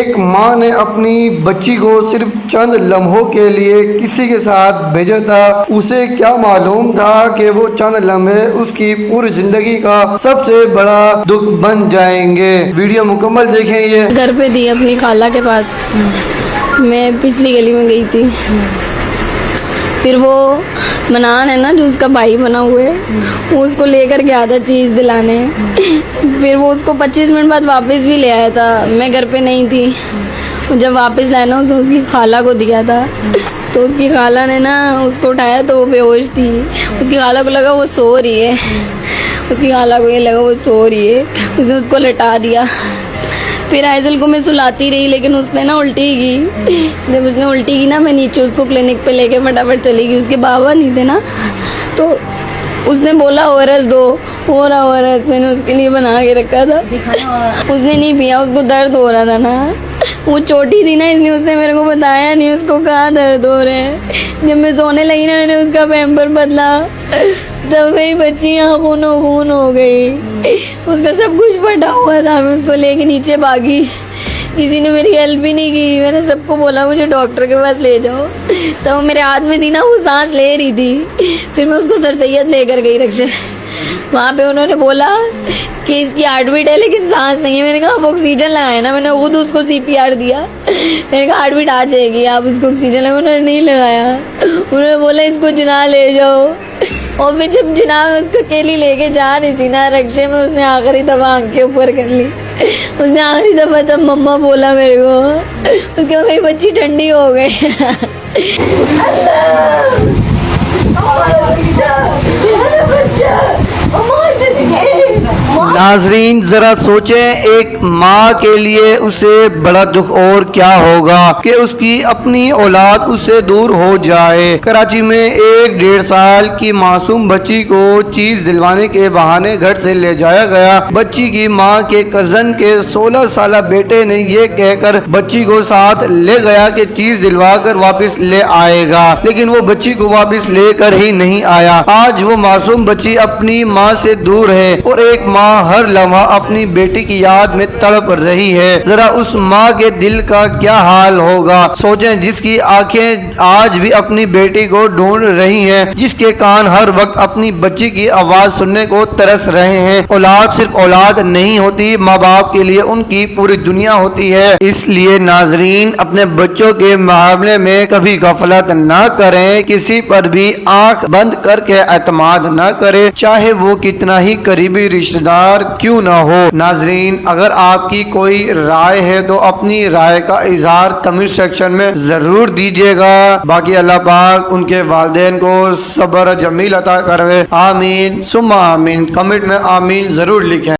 ایک ماں نے اپنی بچی کو صرف چند لمحوں کے لیے کسی کے ساتھ بھیجا تھا۔ اسے کیا معلوم تھا کہ وہ چند لمحے اس کی پوری زندگی کا سب سے بڑا دکھ بن جائیں گے۔ ویڈیو مکمل دیکھیں۔ یہ گھر پہ تھی اپنی خالہ کے پاس، میں پچھلی گلی میں گئی تھی، پھر وہ منان ہے نا جو اس کا بھائی بنا ہوئے، وہ اس کو لے کر گیا تھا چیز دلانے، پھر وہ اس کو 25 منٹ بعد واپس بھی لے آیا تھا۔ میں گھر پہ نہیں تھی، جب واپس لانا اس نے اس کی خالہ کو دیا تھا، تو اس کی خالہ نے نا اس کو اٹھایا تو وہ بے ہوش تھی۔ اس کی خالہ کو لگا وہ سو رہی ہے، اس کی خالہ کو یہ لگا وہ سو رہی ہے، اس نے اس کو لٹا دیا۔ پھر آئزل کو میں سلاتی رہی، لیکن اس نے نا الٹی کی۔ جب اس نے الٹی کی نا، میں نیچے اس کو کلینک پہ لے کے فٹافٹ چلی گئی۔ اس کے بابا نہیں تھے نا، تو اس نے بولا اورس دو، اورس میں نے اس کے لیے بنا کے رکھا تھا، اس نے نہیں پیا، اس کو درد ہو رہا تھا نا، وہ چھوٹی تھی نا، اس لیے اس نے میرے کو بتایا نہیں اس کو کہاں درد ہو رہے ہیں۔ جب میں سونے لگی نا، میں نے اس کا پیمپر بدلا، تب میری بچی خون ہو گئی، اس کا سب کچھ پھٹا ہوا تھا۔ میں اس کو لے کے نیچے بھاگی، کسی نے میری ہیلپ بھی نہیں کی۔ میں نے سب کو بولا مجھے ڈاکٹر کے پاس لے جاؤ، تب وہ میرے ہاتھ میں تھی نا، وہ سانس لے رہی تھی۔ پھر میں اس کو سر سید لے کر گئی رکشے، وہاں پہ انہوں نے بولا کہ اس کی ہارٹ بیٹ ہے لیکن سانس نہیں ہے۔ میں نے کہا آپ آکسیجن لگائے نا، میں نے خود اس کو CPR دیا، میں نے کہا ہارٹ بیٹ آ جائے گی، آپ اس کو آکسیجن لگائے، انہوں نے نہیں لگایا۔ انہوں نے بولا اس کو جناح لے جاؤ، اور پھر جب جناح میں اس کو اکیلی لے کے جا رہی تھی نا رکشے میں، اس نے آخری دفعہ آنکھیں اوپر کر لی، اس نے آخری دفعہ تب مما بولا میرے کو، اس کے بعد میری بچی ٹھنڈی ہو گئی۔ ناظرین ذرا سوچیں، ایک ماں کے لیے اسے بڑا دکھ اور کیا ہوگا کہ اس کی اپنی اولاد اس سے دور ہو جائے۔ کراچی میں ایک 1.5 سال کی معصوم بچی کو چیز دلوانے کے بہانے گھر سے لے جایا گیا۔ بچی کی ماں کے کزن کے 16 سالہ بیٹے نے یہ کہہ کر بچی کو ساتھ لے گیا کہ چیز دلوا کر واپس لے آئے گا، لیکن وہ بچی کو واپس لے کر ہی نہیں آیا۔ آج وہ معصوم بچی اپنی ماں سے دور ہے اور ایک ماں ہر لمحہ اپنی بیٹی کی یاد میں تڑپ رہی ہے۔ ذرا اس ماں کے دل کا کیا حال ہوگا، سوچیں، جس کی آنکھیں آج بھی اپنی بیٹی کو ڈھونڈ رہی ہیں، جس کے کان ہر وقت اپنی بچی کی آواز سننے کو ترس رہے ہیں۔ اولاد صرف اولاد نہیں ہوتی، ماں باپ کے لیے ان کی پوری دنیا ہوتی ہے۔ اس لیے ناظرین اپنے بچوں کے معاملے میں کبھی غفلت نہ کریں، کسی پر بھی آنکھ بند کر کے اعتماد نہ کریں، چاہے وہ کتنا ہی قریبی رشتہ دار کیوں نہ ہو۔ ناظرین اگر آپ کی کوئی رائے ہے تو اپنی رائے کا اظہار کمنٹ سیکشن میں ضرور دیجیے گا۔ باقی اللہ پاک ان کے والدین کو صبر جمیل عطا کرے، آمین ثم آمین۔ کمنٹ میں آمین ضرور لکھیں۔